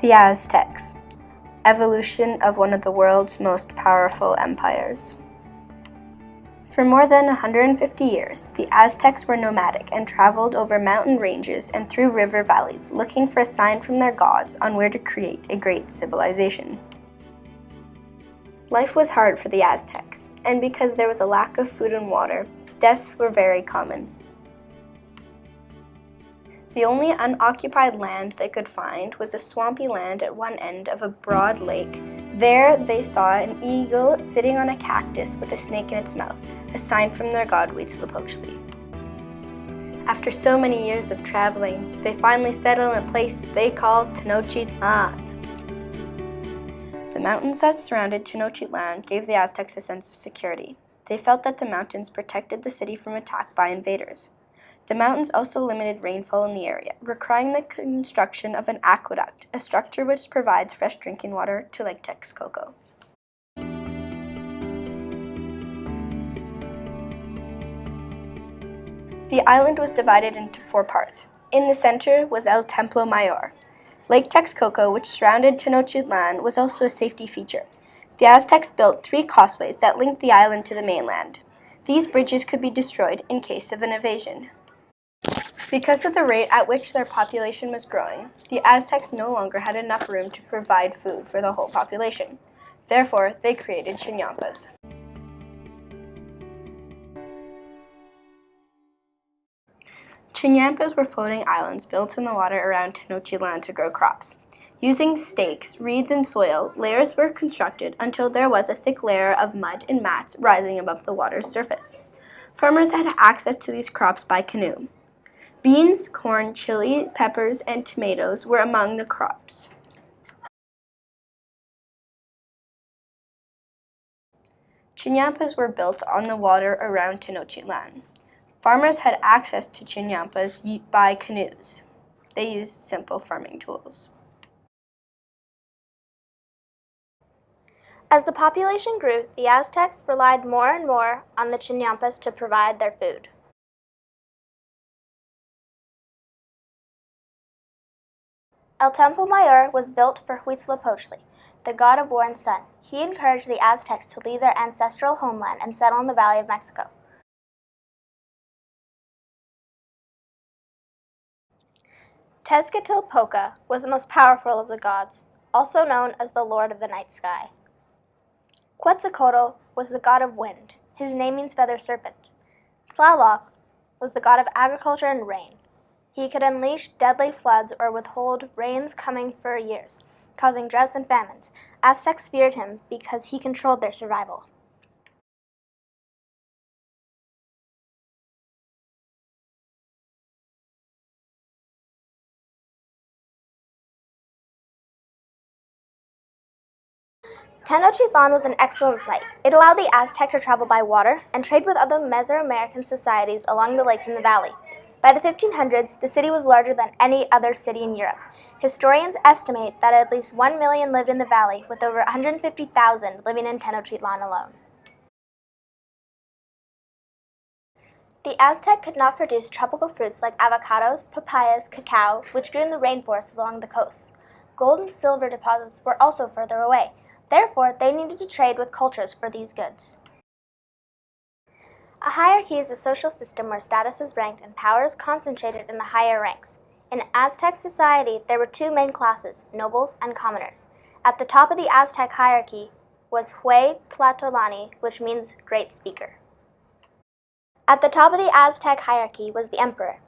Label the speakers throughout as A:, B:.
A: The Aztecs, evolution of one of the world's most powerful empires. For more than 150 years, the Aztecs were nomadic and traveled over mountain ranges and through river valleys, looking for a sign from their gods on where to create a great civilization. Life was hard for the Aztecs, and because there was a lack of food and water, deaths were very common. The only unoccupied land they could find was a swampy land at one end of a broad lake. There they saw an eagle sitting on a cactus with a snake in its mouth, a sign from their god Huitzilopochtli. After so many years of traveling, they finally settled in a place they called Tenochtitlan. The mountains that surrounded Tenochtitlan gave the Aztecs a sense of security. They felt that the mountains protected the city from attack by invaders. The mountains also limited rainfall in the area, requiring the construction of an aqueduct, a structure which provides fresh drinking water to Lake Texcoco. The island was divided into 4 parts. In the center was El Templo Mayor. Lake Texcoco, which surrounded Tenochtitlan, was also a safety feature. The Aztecs built 3 causeways that linked the island to the mainland. These bridges could be destroyed in case of an invasion. Because of the rate at which their population was growing, the Aztecs no longer had enough room to provide food for the whole population. Therefore, they created Chinampas. Chinampas were floating islands built in the water around Tenochtitlan to grow crops. Using stakes, reeds, and soil, layers were constructed until there was a thick layer of mud and mats rising above the water's surface. Farmers had access to these crops by canoe. Beans, corn, chili, peppers, and tomatoes were among the crops. Chinampas were built on the water around Tenochtitlan. Farmers had access to Chinampas by canoes. They used simple farming tools.
B: As the population grew, the Aztecs relied more and more on the Chinampas to provide their food. El Templo Mayor was built for Huitzilopochtli, the god of war and sun. He encouraged the Aztecs to leave their ancestral homeland and settle in the Valley of Mexico. Tezcatlipoca was the most powerful of the gods, also known as the Lord of the Night Sky. Quetzalcoatl was the god of wind. His name means feather serpent. Tlaloc was the god of agriculture and rain. He could unleash deadly floods or withhold rains coming for years, causing droughts and famines. Aztecs feared him because he controlled their survival. Tenochtitlan was an excellent site. It allowed the Aztecs to travel by water and trade with other Mesoamerican societies along the lakes in the valley. By the 1500s, the city was larger than any other city in Europe. Historians estimate that at least 1 million lived in the valley, with over 150,000 living in Tenochtitlan alone. The Aztec could not produce tropical fruits like avocados, papayas, cacao, which grew in the rainforests along the coast. Gold and silver deposits were also further away. Therefore, they needed to trade with cultures for these goods. A hierarchy is a social system where status is ranked and power is concentrated in the higher ranks. In Aztec society, there were 2 main classes, nobles and commoners. At the top of the Aztec hierarchy was Hueytlatolani, which means great speaker. At the top of the Aztec hierarchy was the emperor.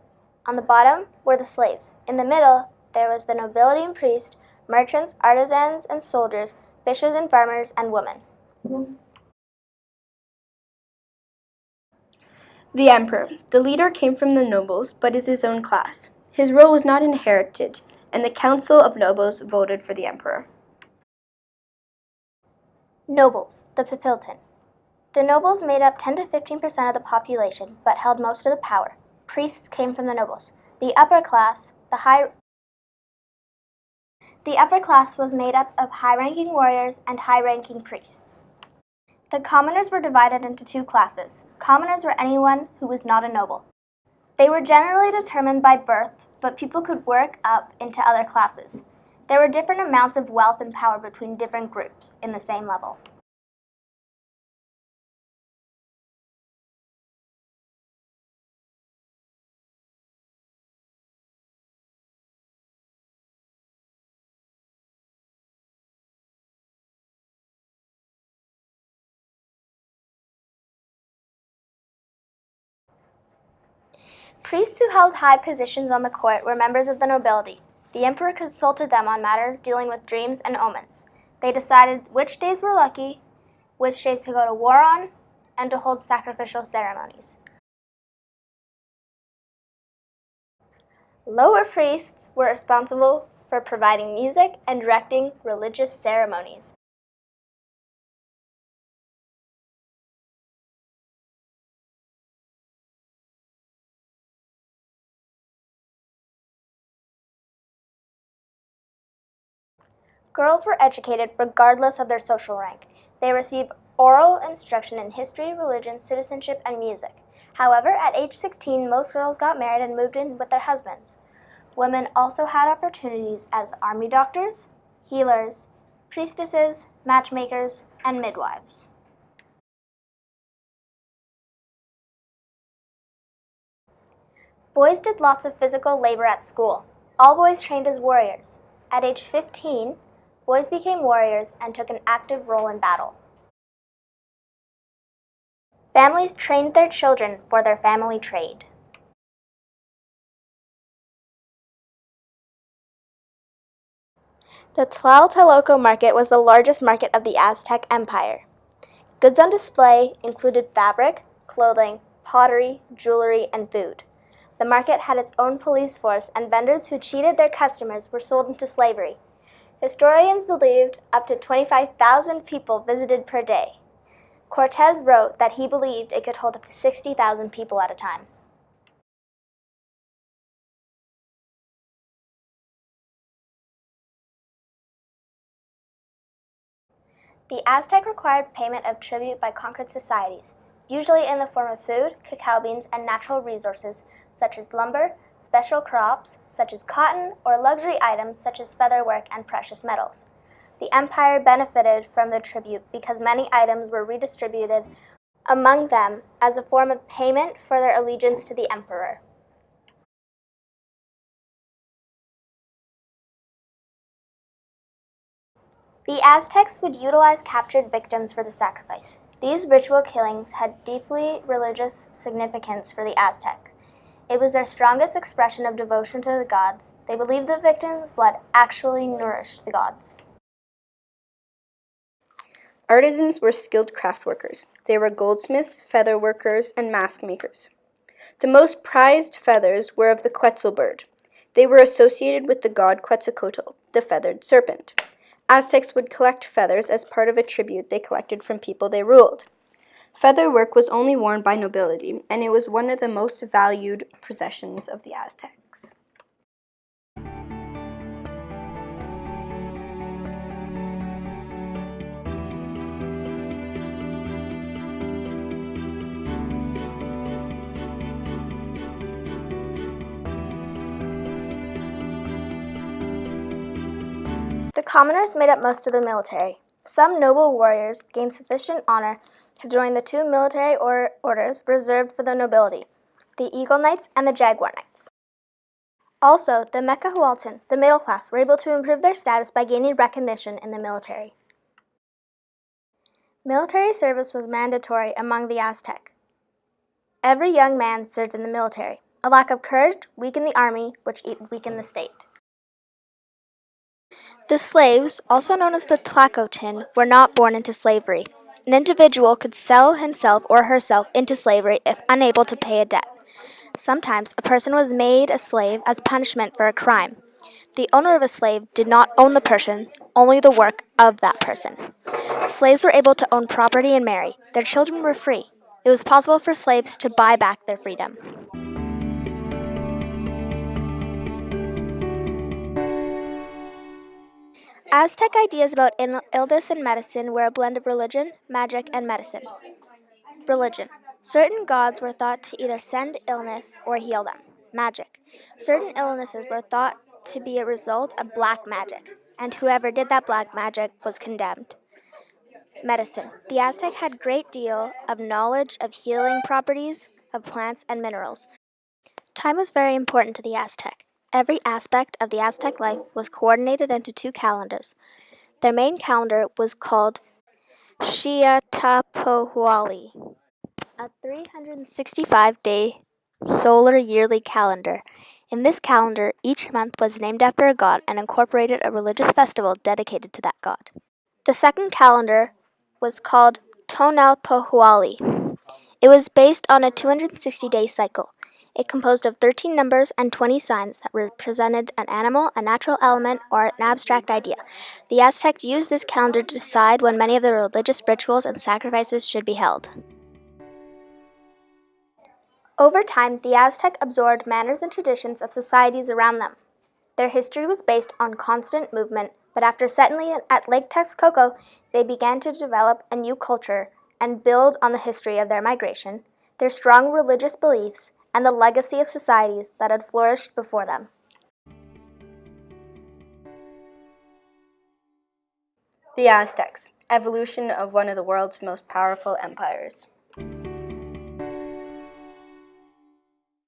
B: On the bottom were the slaves. In the middle, there was the nobility and priest, merchants, artisans and soldiers, fishers and farmers, and women.
A: The emperor. The leader came from the nobles, but is his own class. His role was not inherited, and the council of nobles voted for the emperor.
B: Nobles, the Pipiltin. The nobles made up 10 to 15% of the population, but held most of the power. Priests came from the nobles. The upper class was made up of high-ranking warriors and high-ranking priests. The commoners were divided into 2 classes. Commoners were anyone who was not a noble. They were generally determined by birth, but people could work up into other classes. There were different amounts of wealth and power between different groups in the same level. Priests who held high positions on the court were members of the nobility. The emperor consulted them on matters dealing with dreams and omens. They decided which days were lucky, which days to go to war on, and to hold sacrificial ceremonies. Lower priests were responsible for providing music and directing religious ceremonies. Girls were educated regardless of their social rank. They received oral instruction in history, religion, citizenship, and music. However, at age 16, most girls got married and moved in with their husbands. Women also had opportunities as army doctors, healers, priestesses, matchmakers, and midwives. Boys did lots of physical labor at school. All boys trained as warriors. At age 15, boys became warriors and took an active role in battle. Families trained their children for their family trade. The Tlatelolco market was the largest market of the Aztec Empire. Goods on display included fabric, clothing, pottery, jewelry, and food. The market had its own police force, and vendors who cheated their customers were sold into slavery. Historians believed up to 25,000 people visited per day. Cortez wrote that he believed it could hold up to 60,000 people at a time. The Aztec required payment of tribute by conquered societies, usually in the form of food, cacao beans, and natural resources such as lumber, special crops such as cotton, or luxury items such as featherwork and precious metals. The empire benefited from the tribute because many items were redistributed among them as a form of payment for their allegiance to the emperor. The Aztecs would utilize captured victims for the sacrifice. These ritual killings had deeply religious significance for the Aztec. It was their strongest expression of devotion to the gods. They believed the victims' blood actually nourished the gods.
A: Artisans were skilled craft workers. They were goldsmiths, feather workers, and mask makers. The most prized feathers were of the Quetzal bird. They were associated with the god Quetzalcoatl, the feathered serpent. Aztecs would collect feathers as part of a tribute they collected from people they ruled. Feather work was only worn by nobility, and it was one of the most valued possessions of the Aztecs.
B: The commoners made up most of the military. Some noble warriors gained sufficient honor to join the two military orders reserved for the nobility, the Eagle Knights and the Jaguar Knights. Also, the Mecahualtan, the middle class, were able to improve their status by gaining recognition in the military. Military service was mandatory among the Aztec. Every young man served in the military. A lack of courage weakened the army, which weakened the state. The slaves, also known as the Tlacotin, were not born into slavery. An individual could sell himself or herself into slavery if unable to pay a debt. Sometimes a person was made a slave as punishment for a crime. The owner of a slave did not own the person, only the work of that person. Slaves were able to own property and marry. Their children were free. It was possible for slaves to buy back their freedom. Aztec ideas about illness and medicine were a blend of religion, magic, and medicine. Religion. Certain gods were thought to either send illness or heal them. Magic. Certain illnesses were thought to be a result of black magic, and whoever did that black magic was condemned. Medicine. The Aztec had a great deal of knowledge of healing properties of plants and minerals. Time was very important to the Aztec. Every aspect of the Aztec life was coordinated into 2 calendars. Their main calendar was called Xiatapohualli, a 365-day solar yearly calendar. In this calendar, each month was named after a god and incorporated a religious festival dedicated to that god. The second calendar was called Tonalpohualli. It was based on a 260-day cycle. It composed of 13 numbers and 20 signs that represented an animal, a natural element, or an abstract idea. The Aztecs used this calendar to decide when many of their religious rituals and sacrifices should be held. Over time, the Aztec absorbed manners and traditions of societies around them. Their history was based on constant movement, but after settling at Lake Texcoco, they began to develop a new culture and build on the history of their migration, their strong religious beliefs, and the legacy of societies that had flourished before them.
A: The Aztecs, evolution of one of the world's most powerful empires.